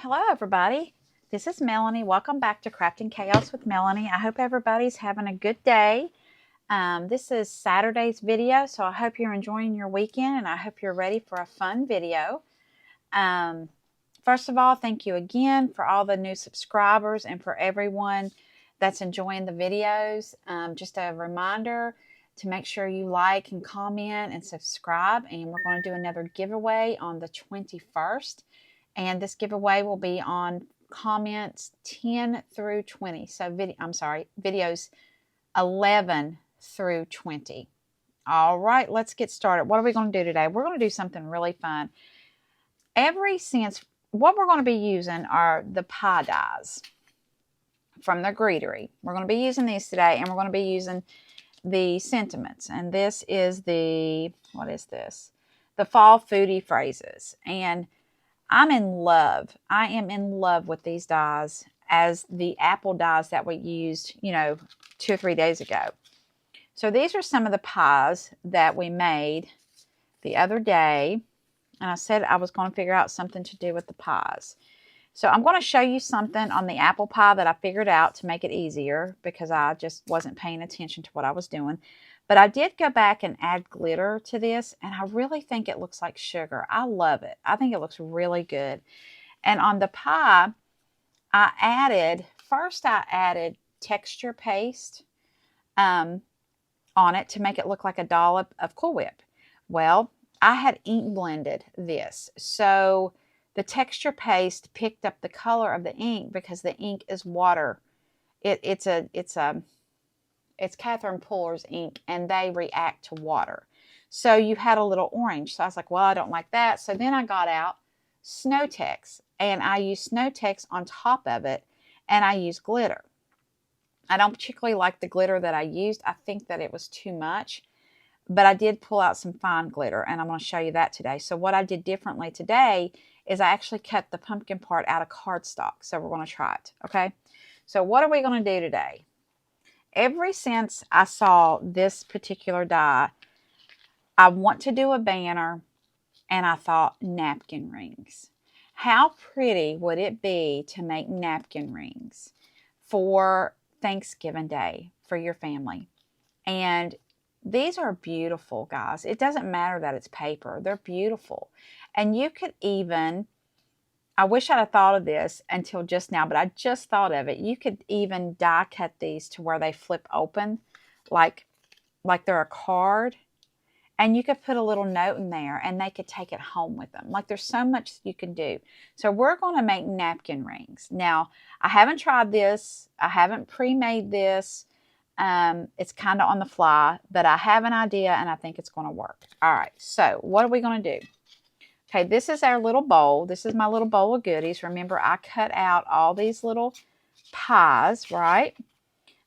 Hello everybody, this is Melanie. Welcome back to Crafting Chaos with Melanie. I hope everybody's having a good day. This is Saturday's video, so I hope you're enjoying your weekend and I hope you're ready for a fun video. First of all, thank you again for all the new subscribers and for everyone that's enjoying the videos. Just a reminder to make sure you like and comment and subscribe, and we're going to do another giveaway on the 21st. And this giveaway will be on comments 10 through 20. So, videos 11 through 20. All right, let's get started. What are we going to do today? We're going to do something really fun. What we're going to be using are the pie dies from the Greetery. We're going to be using these today, and we're going to be using the sentiments. And this is what is this? The fall foodie phrases. And I'm in love. I am in love with these dies as the apple dies that we used, 2 or 3 days ago. So these are some of the pies that we made the other day. And I said I was going to figure out something to do with the pies. So I'm going to show you something on the apple pie that I figured out to make it easier because I just wasn't paying attention to what I was doing. But I did go back and add glitter to this, and I really think it looks like sugar. I love it. I think it looks really good. And on the pie, I added texture paste on it to make it look like a dollop of Cool Whip. Well, I had ink blended this, so the texture paste picked up the color of the ink because the ink is water. It's Catherine Puller's ink, and they react to water. So you had a little orange. So I was like, well, I don't like that. So then I got out Snow Tex, and I used Snow Tex on top of it, and I used glitter. I don't particularly like the glitter that I used. I think that it was too much, but I did pull out some fine glitter, and I'm going to show you that today. So what I did differently today is I actually cut the pumpkin part out of cardstock. So we're going to try it, okay? So what are we going to do today? Ever since I saw this particular die, I want to do a banner, and I thought napkin rings. How pretty would it be to make napkin rings for Thanksgiving Day for your family? And these are beautiful, guys. It doesn't matter that it's paper. They're beautiful. And you could even, I wish I'd have thought of this until just now, but I just thought of it. You could even die cut these to where they flip open like they're a card. And you could put a little note in there and they could take it home with them. Like, there's so much you can do. So we're going to make napkin rings. Now, I haven't tried this. I haven't pre-made this. It's kind of on the fly, but I have an idea and I think it's going to work. All right, so what are we going to do? Okay, this is our little bowl. This is my little bowl of goodies. Remember, I cut out all these little pies, right?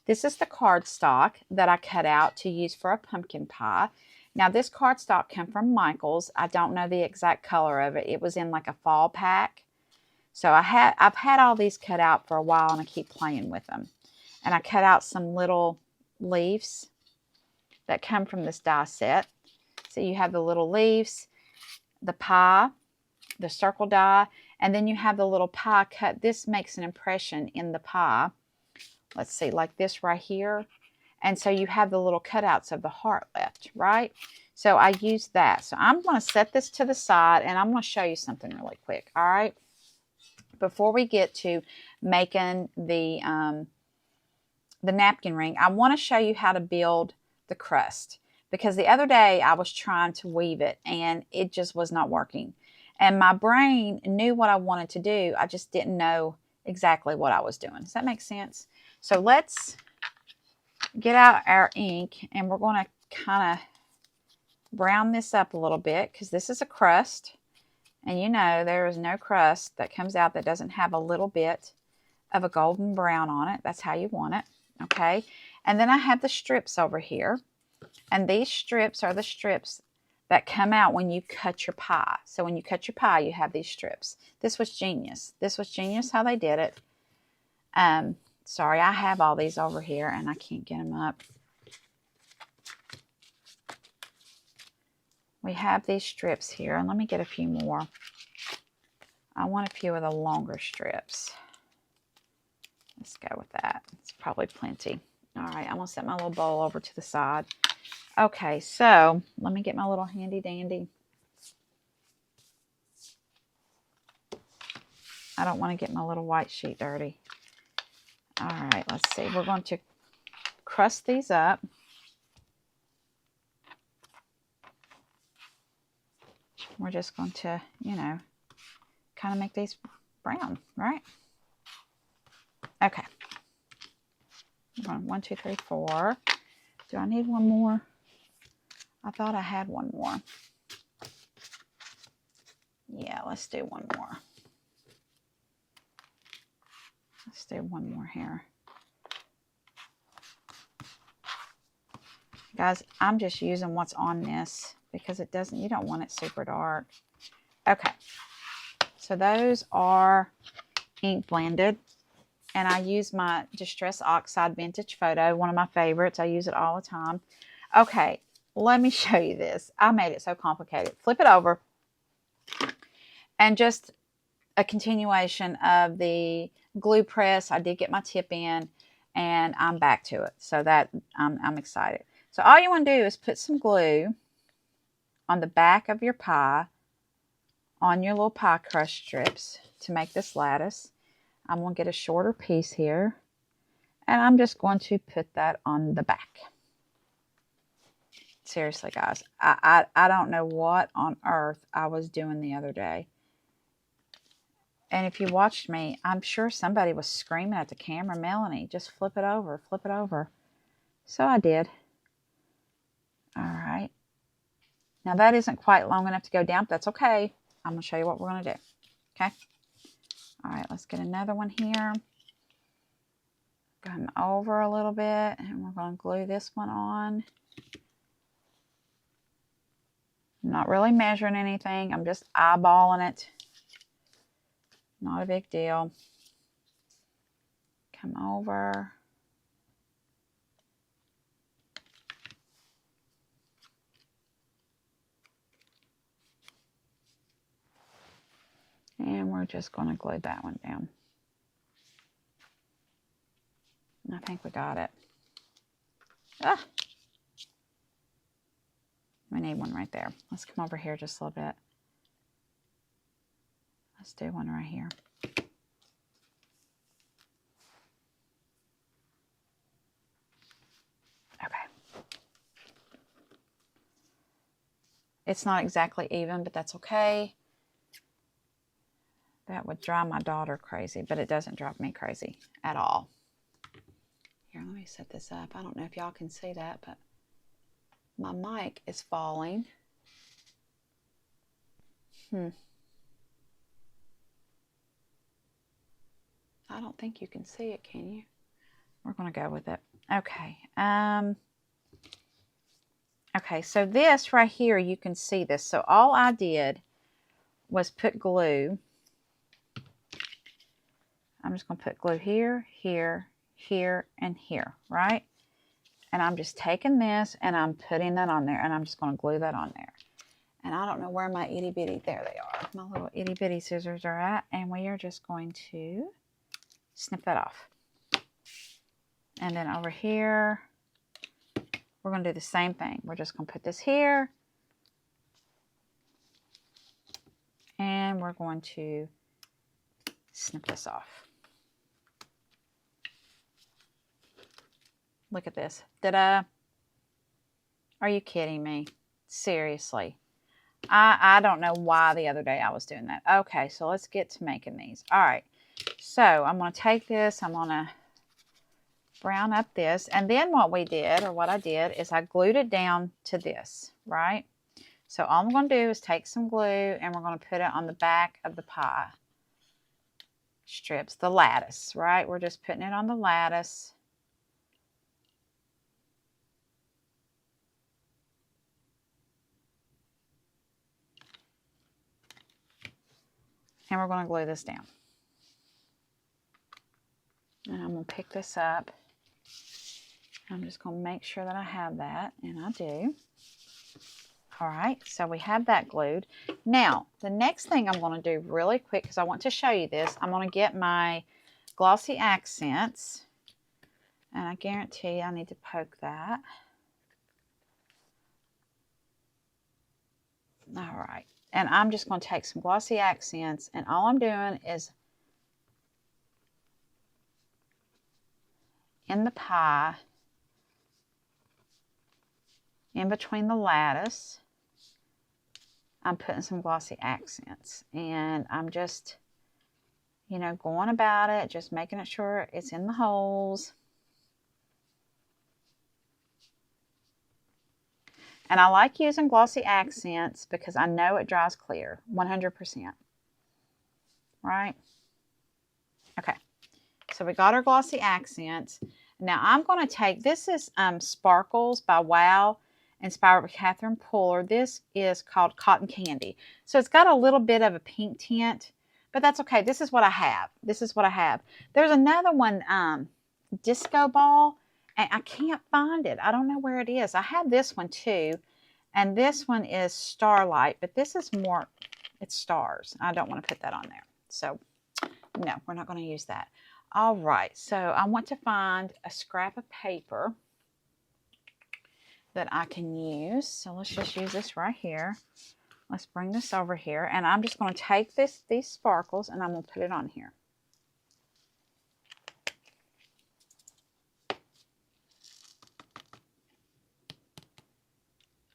This is the cardstock that I cut out to use for a pumpkin pie. Now, this cardstock came from Michael's. I don't know the exact color of it. It was in like a fall pack. So I've had all these cut out for a while, and I keep playing with them. And I cut out some little leaves that come from this die set. So you have the little leaves, the pie, the circle die, and then you have the little pie cut. This makes an impression in the pie. Let's see, like this right here. And so you have the little cutouts of the heart left, right? So I used that. So I'm going to set this to the side, and I'm going to show you something really quick, all right? Before we get to making the napkin ring, I want to show you how to build the crust. Because the other day I was trying to weave it, and it just was not working. And my brain knew what I wanted to do. I just didn't know exactly what I was doing. Does that make sense? So let's get out our ink, and we're going to kind of brown this up a little bit because this is a crust. And there is no crust that comes out that doesn't have a little bit of a golden brown on it. That's how you want it. Okay. And then I have the strips over here. And these strips are the strips that come out when you cut your pie. So when you cut your pie, you have these strips. This was genius. This was genius how they did it. Sorry, I have all these over here and I can't get them up. We have these strips here, and let me get a few more. I want a few of the longer strips. Let's go with that. It's probably plenty. All right, I'm going to set my little bowl over to the side. Okay, so let me get my little handy dandy. I don't want to get my little white sheet dirty. All right, let's see. We're going to crust these up. We're just going to, you know, kind of make these brown, right? Okay. 1, 2, 3, 4. Do I need one more? I thought I had one more. Yeah, let's do one more. Let's do one more here. Guys, I'm just using what's on this because it doesn't, you don't want it super dark. Okay. So those are ink blended. And I use my Distress Oxide Vintage Photo, one of my favorites. I use it all the time. Okay, let me show you this. I made it so complicated. Flip it over. And just a continuation of the glue press. I did get my tip in, and I'm back to it. So that I'm excited. So all you want to do is put some glue on the back of your pie, on your little pie crust strips to make this lattice. I'm going to get a shorter piece here, and I'm just going to put that on the back. Seriously, guys, I don't know what on earth I was doing the other day. And if you watched me, I'm sure somebody was screaming at the camera, Melanie, just flip it over, flip it over. So I did. All right. Now that isn't quite long enough to go down, but that's okay. I'm going to show you what we're going to do. Okay. All right, let's get another one here. Go them over a little bit, and we're going to glue this one on. I'm not really measuring anything. I'm just eyeballing it. Not a big deal. Come over. And we're just going to glue that one down. I think we got it. Ah! We need one right there. Let's come over here just a little bit. Let's do one right here. Okay. It's not exactly even, but that's okay. That would drive my daughter crazy, but it doesn't drive me crazy at all. Here, let me set this up. I don't know if y'all can see that, but my mic is falling. I don't think you can see it, can you? We're going to go with it. Okay. Okay, so this right here, you can see this. So all I did was put glue. I'm just going to put glue here, here, here, and here, right? And I'm just taking this and I'm putting that on there, and I'm just going to glue that on there. And I don't know where my itty bitty, there they are, my little itty bitty scissors are at, and we are just going to snip that off. And then over here, we're going to do the same thing. We're just going to put this here, and we're going to snip this off. Look at this. Ta-da! Are you kidding me? Seriously. I don't know why the other day I was doing that. Okay, so let's get to making these. All right. So I'm going to take this. I'm going to brown up this. And then what we did, or what I did, is I glued it down to this, right? So all I'm going to do is take some glue, and we're going to put it on the back of the pie strips, the lattice, right? We're just putting it on the lattice. And we're going to glue this down. And I'm going to pick this up. I'm just going to make sure that I have that, and I do. All right, so we have that glued. Now, the next thing I'm going to do really quick, because I want to show you this, I'm going to get my glossy accents. And I guarantee you I need to poke that. All right, and I'm just going to take some glossy accents, and all I'm doing is in the pie, in between the lattice, I'm putting some glossy accents, and I'm just, you know, going about it, just making sure it's in the holes. And I like using glossy accents because I know it dries clear, 100%. Right? Okay. So we got our glossy accents. Now I'm going to take, this is Sparkles by Wow, inspired by Catherine Puller. This is called Cotton Candy. So it's got a little bit of a pink tint, but that's okay. This is what I have. This is what I have. There's another one, Disco Ball, and I can't find it. I don't know where it is. I have this one too, and this one is Starlight, but this is more, it's stars. I don't want to put that on there. So no, we're not going to use that. All right, so I want to find a scrap of paper that I can use. So let's just use this right here. Let's bring this over here, and I'm just going to take these sparkles, and I'm going to put it on here.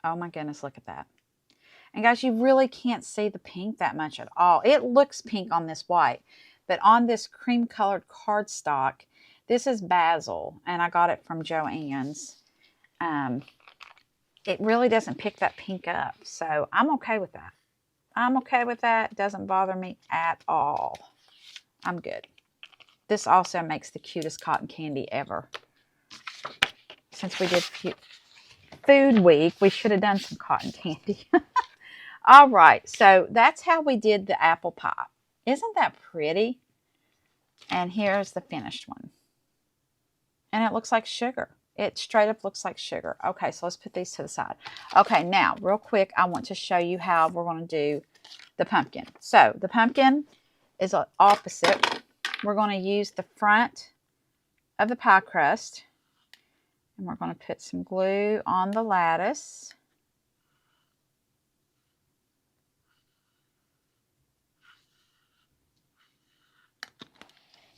Oh my goodness, look at that. And guys, you really can't see the pink that much at all. It looks pink on this white, but on this cream colored cardstock, this is Basil, and I got it from Joann's. It really doesn't pick that pink up, so I'm okay with that. I'm okay with that. It doesn't bother me at all. I'm good. This also makes the cutest cotton candy ever. Since we did Food Week, we should have done some cotton candy. All right, so that's how we did the apple pie. Isn't that pretty? And here's the finished one. And it looks like sugar. It straight up looks like sugar. Okay, so let's put these to the side. Okay, now, real quick, I want to show you how we're going to do the pumpkin. So, the pumpkin is opposite. We're going to use the front of the pie crust. And we're going to put some glue on the lattice.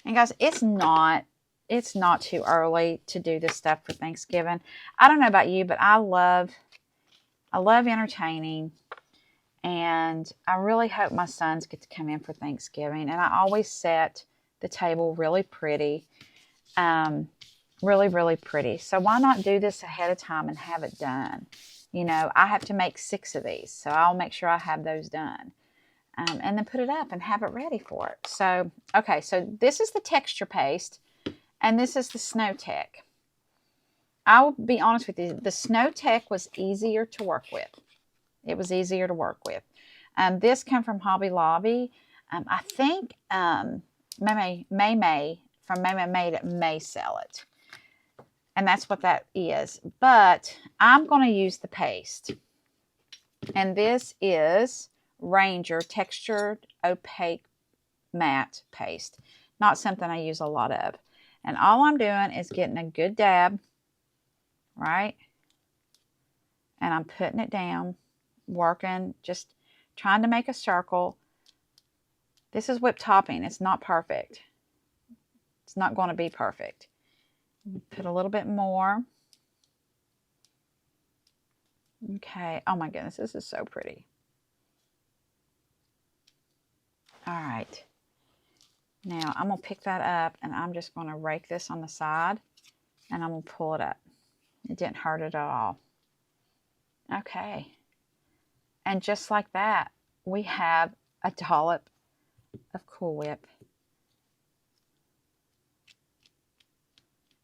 And guys, it's not too early to do this stuff for Thanksgiving. I don't know about you, but I love entertaining. And I really hope my sons get to come in for Thanksgiving. And I always set the table really pretty. Really, really pretty. So why not do this ahead of time and have it done? You know, I have to make 6 of these. So I'll make sure I have those done. And then put it up and have it ready for it. So, okay, so this is the texture paste, and this is the Snow Tech. I'll be honest with you, the Snow Tech was easier to work with. It was easier to work with. This came from Hobby Lobby. I think May from May Made may sell it. And that's what that is. But I'm going to use the paste. And this is Ranger Textured Opaque Matte Paste. Not something I use a lot of. And all I'm doing is getting a good dab, right? And I'm putting it down, working, just trying to make a circle. This is whipped topping. It's not perfect. It's not going to be perfect. Put a little bit more. Okay. Oh my goodness, this is so pretty. All right, now I'm going to pick that up, and I'm just going to rake this on the side, and I'm going to pull it up. It didn't hurt it at all. Okay, and just like that, we have a dollop of Cool Whip.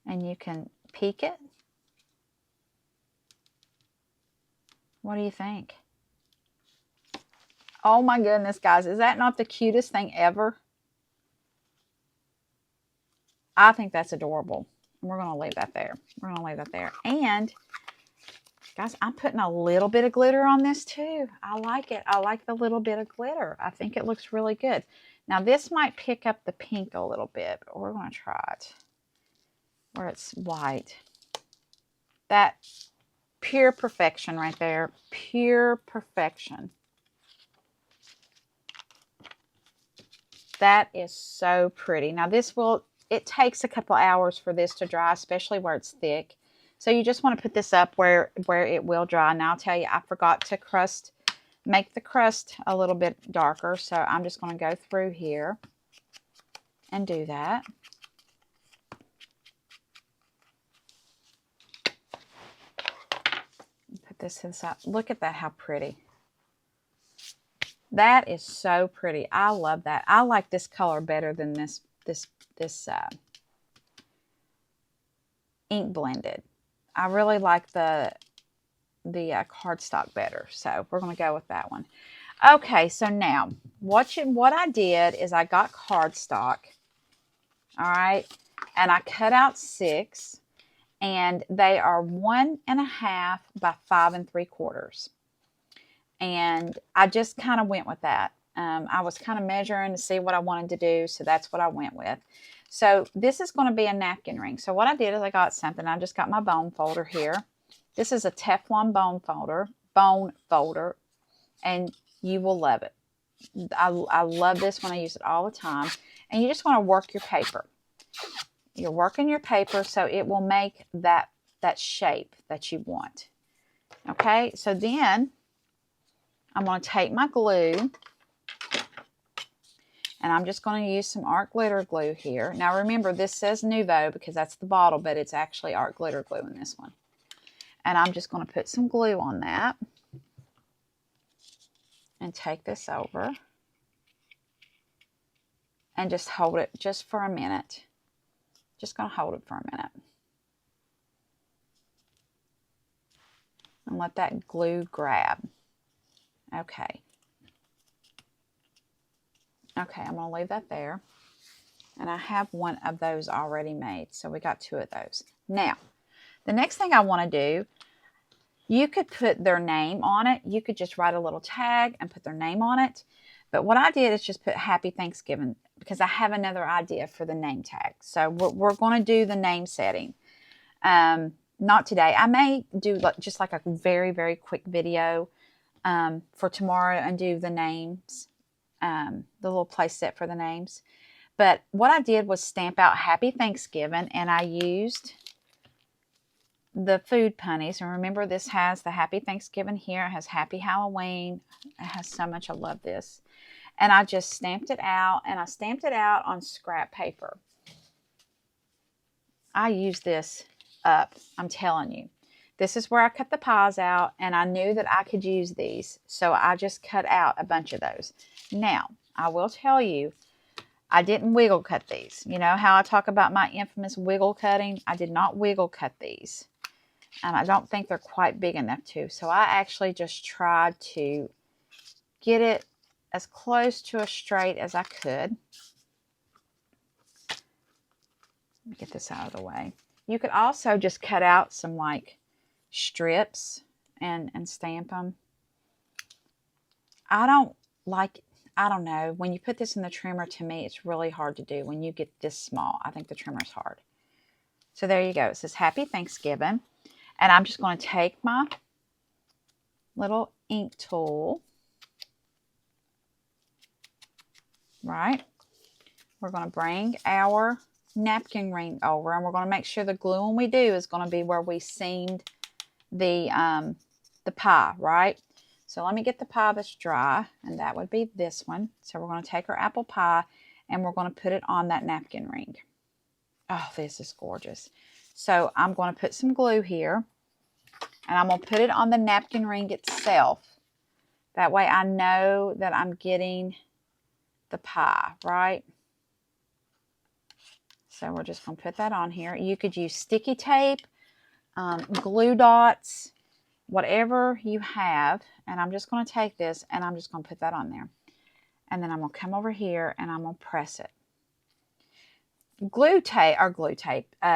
And you can peek it. What do you think? Oh my goodness, guys. Is that not the cutest thing ever? I think that's adorable. We're going to leave that there. We're going to leave that there. And Guys, I'm putting a little bit of glitter on this too. I like it. I like the little bit of glitter. I think it looks really good. Now this might pick up the pink a little bit, but we're going to try it where it's white. That pure perfection right there. Pure perfection. That is so pretty. Now this will, it takes a couple hours for this to dry, especially where it's thick. So you just want to put this up where it will dry. Now I'll tell you, I forgot to make the crust a little bit darker. So I'm just going to go through here and do that. Put this to the side. Look at that, how pretty. That is so pretty. I love that. I like this color better than this ink blended. I really like the cardstock better. So we're going to go with that one. Okay, so now what I did is I got cardstock. All right. And I cut out 6. And they are 1.5 by 5 3/4. And I just kind of went with that. I was kind of measuring to see what I wanted to do. So that's what I went with. So this is going to be a napkin ring. So what I did is I got something. I just got my bone folder here. This is a Teflon bone folder. And you will love it. I love this one. I use it all the time. And you just want to work your paper. You're working your paper so it will make that shape that you want. Okay, so then I'm going to take my glue and I'm just going to use some art glitter glue here. Now remember, this says Nouveau because that's the bottle, but it's actually art glitter glue in this one. And I'm just going to put some glue on that and take this over and just hold it just for a minute. Just going to hold it for a minute. And let that glue grab. Okay. Okay, I'm going to leave that there. And I have one of those already made. So we got 2 of those. Now, the next thing I want to do, you could put their name on it. You could just write a little tag and put their name on it. But what I did is just put Happy Thanksgiving because I have another idea for the name tag. So we're going to do the name setting. Not today. I may do just like a very, very quick video for tomorrow and do the names, the little place set for the names. But what I did was stamp out Happy Thanksgiving, and I used the food punnies. And remember, this has the Happy Thanksgiving here. It has Happy Halloween. It has so much. I love this. And I just stamped it out, and I stamped it out on scrap paper. I use this up, I'm telling you. This is where I cut the pies out, and I knew that I could use these, so I just cut out a bunch of those. Now, I will tell you, I didn't wiggle cut these. You know how I talk about my infamous wiggle cutting? I did not wiggle cut these. And I don't think they're quite big enough to. So I actually just tried to get it as close to a straight as I could. Let me get this out of the way. You could also just cut out some like strips and stamp them. I don't know. When you put this in the trimmer, to me, it's really hard to do when you get this small. I think the trimmer's hard. So there you go. It says Happy Thanksgiving. And I'm just going to take my little ink tool. Right. We're going to bring our napkin ring over, and we're going to make sure the glue when we do is going to be where we seamed the pie, right? So let me get the pie that's dry, and that would be this one. So we're going to take our apple pie, and we're going to put it on that napkin ring. Oh, this is gorgeous. So I'm going to put some glue here, and I'm going to put it on the napkin ring itself. That way I know that I'm getting the pie, right? So we're just going to put that on here. You could use sticky tape, glue dots, whatever you have. And I'm just going to take this and I'm just going to put that on there. And then I'm going to come over here and I'm going to press it.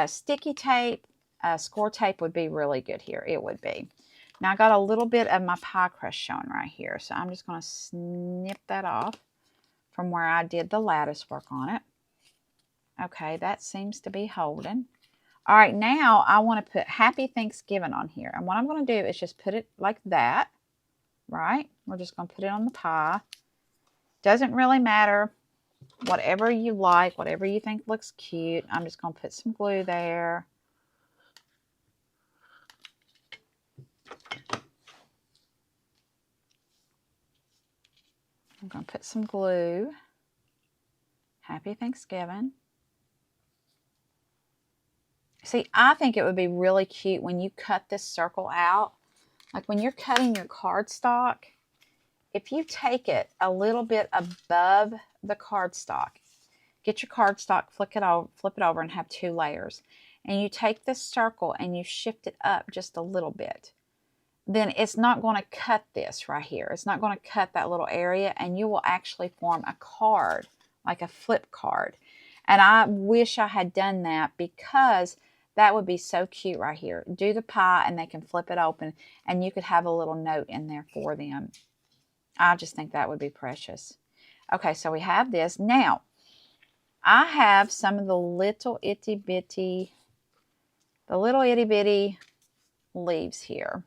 Sticky tape, score tape would be really good here. It would be. Now I got a little bit of my pie crust showing right here. So I'm just going to snip that off from where I did the lattice work on it. Okay, that seems to be holding. All right, now I want to put Happy Thanksgiving on here. And what I'm going to do is just put it like that, right? We're just going to put it on the pie. Doesn't really matter. Whatever you like, whatever you think looks cute. I'm just going to put some glue there. I'm going to put some glue. Happy Thanksgiving. See, I think it would be really cute when you cut this circle out. Like when you're cutting your cardstock, if you take it a little bit above the cardstock, get your cardstock, flip it over and have 2 layers. And you take this circle and you shift it up just a little bit. Then it's not going to cut this right here. It's not going to cut that little area, and you will actually form a card, like a flip card. And I wish I had done that because that would be so cute right here. Do the pie and they can flip it open and you could have a little note in there for them. I just think that would be precious. Okay, so we have this. Now, I have some of the little itty bitty leaves here.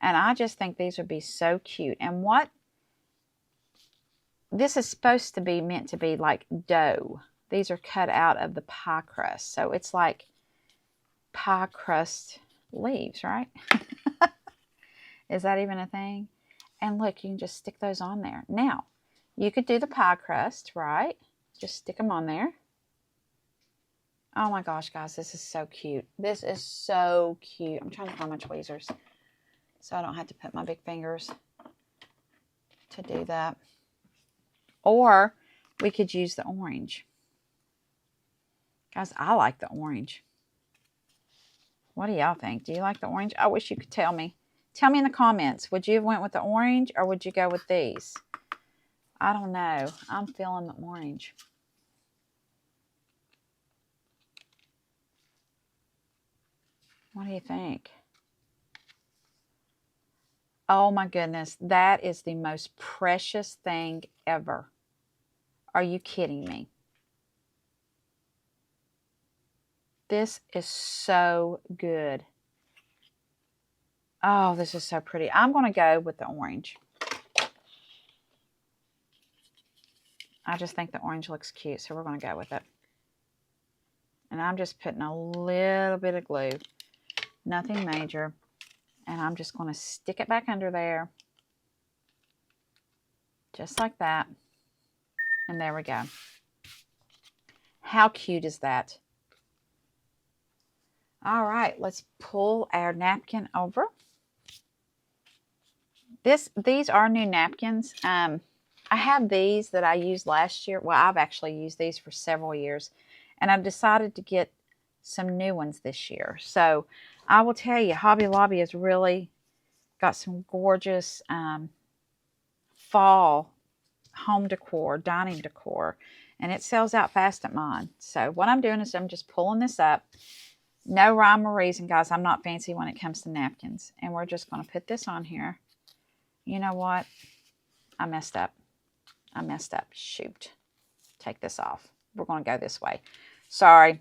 And I just think these would be so cute. And this is supposed to be meant to be like dough. These are cut out of the pie crust. So it's like pie crust leaves, right? Is that even a thing? And look, you can just stick those on there. Now, you could do the pie crust, right? Just stick them on there. Oh my gosh, guys, this is so cute. This is so cute. I'm trying to find my tweezers so I don't have to put my big fingers to do that. Or we could use the orange. Guys, I like the orange. What do y'all think? Do you like the orange? I wish you could tell me. Tell me in the comments. Would you have went with the orange or would you go with these? I don't know. I'm feeling the orange. What do you think? Oh my goodness. That is the most precious thing ever. Are you kidding me? This is so good. Oh, this is so pretty. I'm going to go with the orange. I just think the orange looks cute, so we're going to go with it. And I'm just putting a little bit of glue. Nothing major. And I'm just going to stick it back under there. Just like that. And there we go. How cute is that? All right, let's pull our napkin over. These are new napkins. I have these that I used last year. Well, I've actually used these for several years. And I've decided to get some new ones this year. So I will tell you, Hobby Lobby has really got some gorgeous fall home decor, dining decor. And it sells out fast at mine. So what I'm doing is I'm just pulling this up. No rhyme or reason, guys. I'm not fancy when it comes to napkins. And we're just going to put this on here. You know what? I messed up. I messed up. Shoot. Take this off. We're going to go this way. Sorry.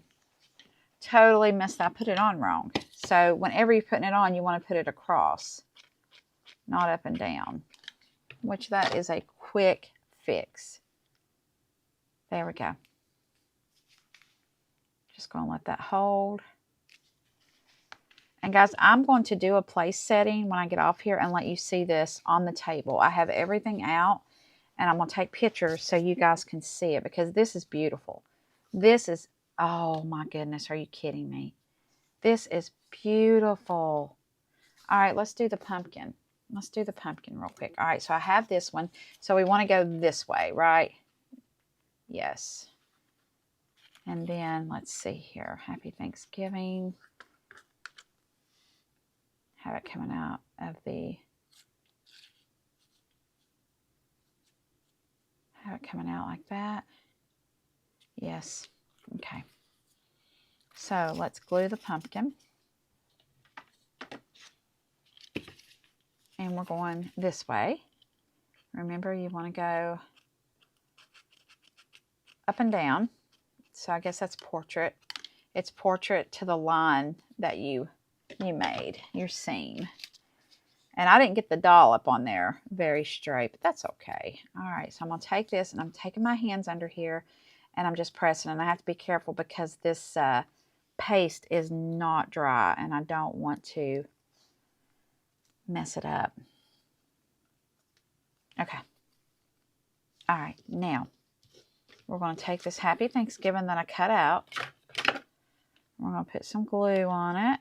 Totally messed up. I put it on wrong. So whenever you're putting it on, you want to put it across. Not up and down. Which that is a quick fix. There we go. Just going to let that hold. And guys, I'm going to do a place setting when I get off here and let you see this on the table. I have everything out and I'm going to take pictures so you guys can see it because this is beautiful. This is, oh my goodness, are you kidding me? This is beautiful. All right, let's do the pumpkin. Let's do the pumpkin real quick. All right, so I have this one. So we want to go this way, right? Yes. And then let's see here. Happy Thanksgiving. Have it coming out of the, have it coming out like that. Yes. Okay. So let's glue the pumpkin. And we're going this way. Remember, you want to go up and down. So I guess that's portrait. It's portrait to the line that you made, your seam. And I didn't get the dollop on there very straight, but that's okay. All right, so I'm going to take this, and I'm taking my hands under here, and I'm just pressing. And I have to be careful because this paste is not dry, and I don't want to mess it up. Okay. All right, now we're going to take this Happy Thanksgiving that I cut out. We're going to put some glue on it.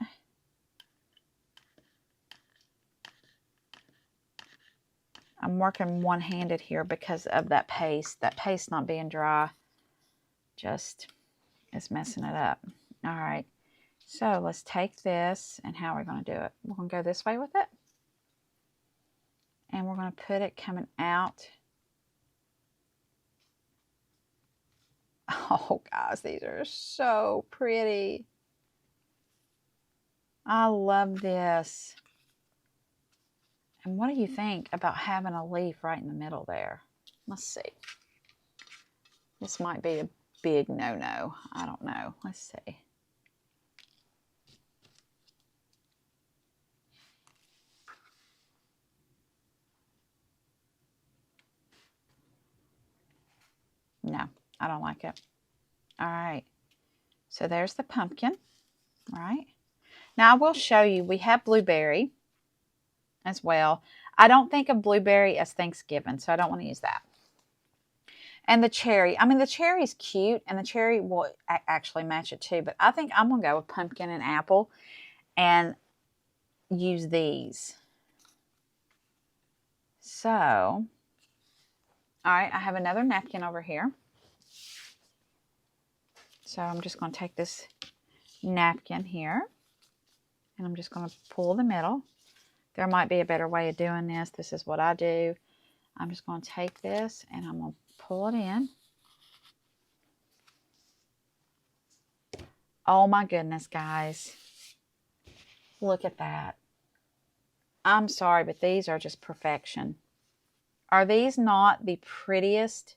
I'm working one-handed here because of that paste. That paste not being dry just is messing it up. All right, so let's take this, and how are we going to do it? We're going to go this way with it. And we're going to put it coming out. Oh, guys, these are so pretty. I love this. And what do you think about having a leaf right in the middle there? Let's see. This might be a big no-no. I don't know. Let's see. No, I don't like it. All right. So there's the pumpkin, right? Now I will show you, we have blueberry as well. I don't think of blueberry as Thanksgiving, so I don't want to use that. And the cherry, I mean, the cherry's cute, and the cherry will actually match it too, but I think I'm going to go with pumpkin and apple and use these. So, all right, I have another napkin over here. So I'm just going to take this napkin here, and I'm just going to pull the middle. There might be a better way of doing this. This is what I do. I'm just going to take this, and I'm going to pull it in. Oh my goodness, guys. Look at that. I'm sorry, but these are just perfection. Are these not the prettiest?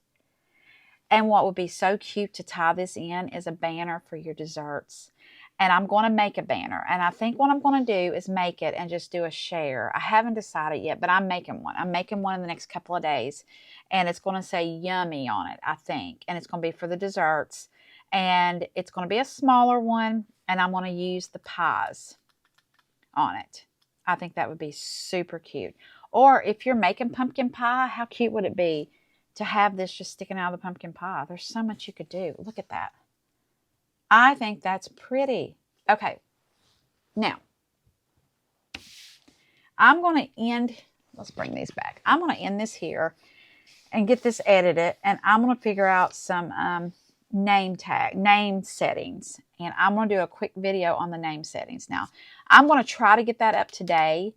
And what would be so cute to tie this in is a banner for your desserts. And I'm going to make a banner. And I think what I'm going to do is make it and just do a share. I haven't decided yet, but I'm making one. I'm making one in the next couple of days. And it's going to say yummy on it, I think. And it's going to be for the desserts. And it's going to be a smaller one. And I'm going to use the pies on it. I think that would be super cute. Or if you're making pumpkin pie, how cute would it be to have this just sticking out of the pumpkin pie? There's so much you could do. Look at that. I think that's pretty. Okay. Now, I'm going to end, let's bring these back. I'm going to end this here and get this edited, and I'm going to figure out some name settings. And I'm going to do a quick video on the name settings. Now, I'm going to try to get that up today.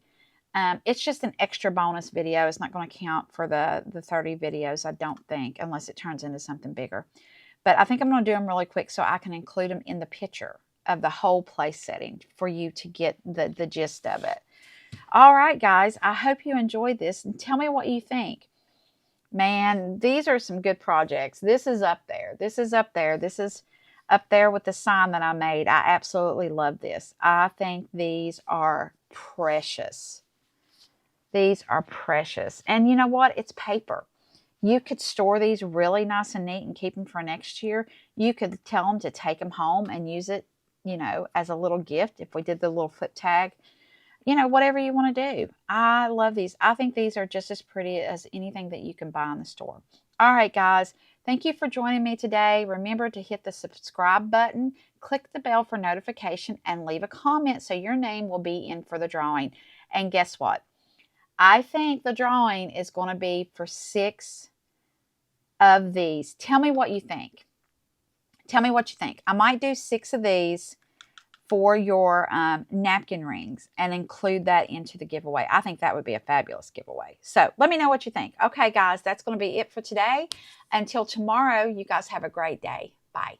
It's just an extra bonus video. It's not going to count for the 30 videos, I don't think, unless it turns into something bigger. But I think I'm going to do them really quick so I can include them in the picture of the whole place setting for you to get the gist of it. All right, guys, I hope you enjoyed this, and tell me what you think. Man, these are some good projects. This is up there. This is up there. This is up there with the sign that I made. I absolutely love this. I think these are precious. These are precious. And you know what? It's paper. You could store these really nice and neat and keep them for next year. You could tell them to take them home and use it, you know, as a little gift. If we did the little foot tag, you know, whatever you want to do. I love these. I think these are just as pretty as anything that you can buy in the store. All right, guys. Thank you for joining me today. Remember to hit the subscribe button, click the bell for notification, and leave a comment so your name will be in for the drawing. And guess what? I think the drawing is going to be for 6 of these. Tell me what you think. Tell me what you think. I might do 6 of these for your napkin rings and include that into the giveaway. I think that would be a fabulous giveaway. So let me know what you think. Okay, guys, that's going to be it for today. Until tomorrow, you guys have a great day. Bye.